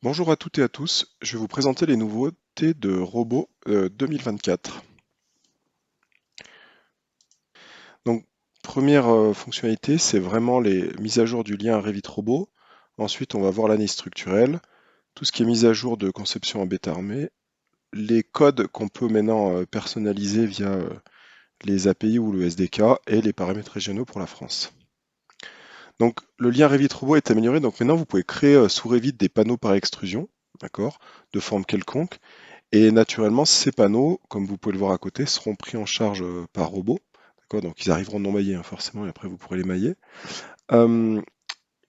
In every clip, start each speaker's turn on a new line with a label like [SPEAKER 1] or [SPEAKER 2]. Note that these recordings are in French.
[SPEAKER 1] Bonjour à toutes et à tous, je vais vous présenter les nouveautés de Robot 2024. Donc, première fonctionnalité, c'est vraiment les mises à jour du lien Revit Robot. Ensuite, on va voir l'analyse structurelle, tout ce qui est mise à jour de conception en bêta armée, les codes qu'on peut maintenant personnaliser via les API ou le SDK et les paramètres régionaux pour la France. Donc, le lien Revit Robot est amélioré. Donc, maintenant, vous pouvez créer sous Revit des panneaux par extrusion, d'accord, de forme quelconque. Et naturellement, ces panneaux, comme vous pouvez le voir à côté, seront pris en charge par robot. D'accord, donc ils arriveront non maillés, hein, forcément, et après vous pourrez les mailler. Euh,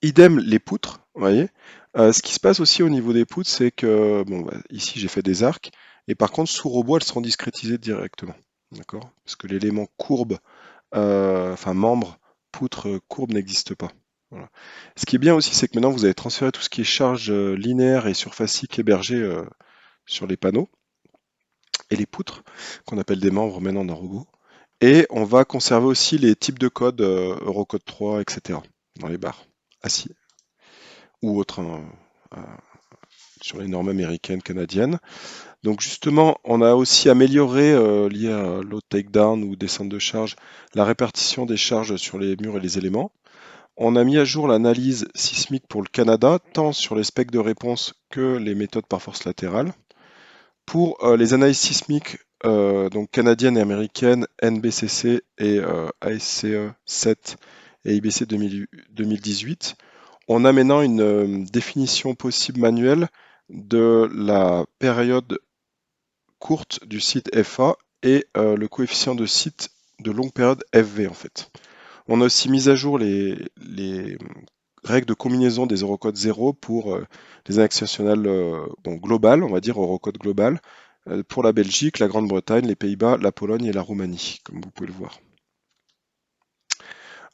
[SPEAKER 1] Idem les poutres, vous voyez. Ce qui se passe aussi au niveau des poutres, c'est que, bon, bah, ici j'ai fait des arcs, et par contre sous robot, elles seront discrétisées directement. D'accord, parce que l'élément courbe, enfin membre, poutre, courbe n'existe pas. Voilà. Ce qui est bien aussi, c'est que maintenant vous avez transféré tout ce qui est charge linéaire et surfacique hébergé sur les panneaux et les poutres, qu'on appelle des membres maintenant d'un robot. Et on va conserver aussi les types de codes Eurocode 3, etc. dans les barres, assis ou autres, hein, euh, sur les normes américaines, canadiennes. Donc justement, on a aussi amélioré, lié à load takedown ou descente de charge, la répartition des charges sur les murs et les éléments. On a mis à jour l'analyse sismique pour le Canada, tant sur les specs de réponse que les méthodes par force latérale. Pour les analyses sismiques donc canadiennes et américaines, NBCC et ASCE 7 et IBC 2018, on a maintenant une définition possible manuelle de la période courte du site FA et le coefficient de site de longue période FV en fait. On a aussi mis à jour les règles de combinaison des eurocodes 0 pour les annexes nationales bon, globales, on va dire eurocode global, pour la Belgique, la Grande-Bretagne, les Pays-Bas, la Pologne et la Roumanie, comme vous pouvez le voir.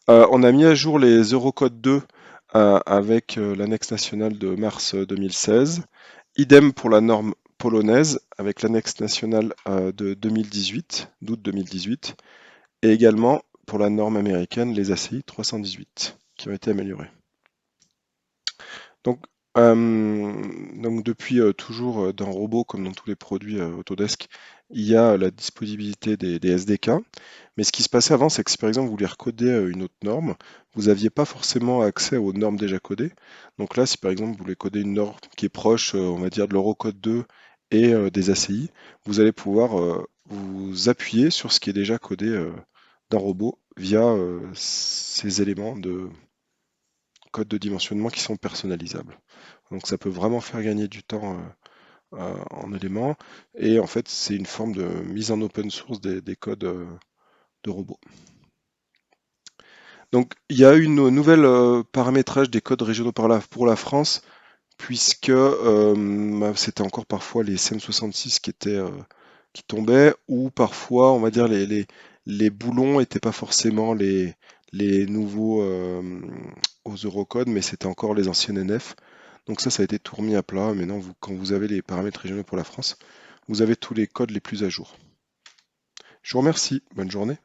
[SPEAKER 1] On a mis à jour les eurocodes 2 avec l'annexe nationale de mars 2016. Idem pour la norme polonaise avec l'annexe nationale de 2018, d'août 2018. Et également pour la norme américaine, les ACI 318, qui ont été améliorées. Donc, donc depuis toujours dans Robot, comme dans tous les produits Autodesk, il y a la disponibilité des SDK. Mais ce qui se passait avant, c'est que si par exemple vous voulez recoder une autre norme, vous n'aviez pas forcément accès aux normes déjà codées. Donc là, si par exemple vous voulez coder une norme qui est proche, on va dire, de l'Eurocode 2 et des ACI, vous allez pouvoir vous appuyer sur ce qui est déjà codé dans Robot via ces éléments de code de dimensionnement qui sont personnalisables. Donc ça peut vraiment faire gagner du temps en éléments. Et en fait, c'est une forme de mise en open source des codes de robots. Donc il y a une nouvelle paramétrage des codes régionaux pour la France, puisque c'était encore parfois les CM66 qui tombaient, ou parfois, on va dire, les boulons n'étaient pas forcément les nouveaux aux Eurocodes, mais c'était encore les anciennes NF. Donc ça a été tout remis à plat. Maintenant, quand vous avez les paramètres régionaux pour la France, vous avez tous les codes les plus à jour. Je vous remercie. Bonne journée.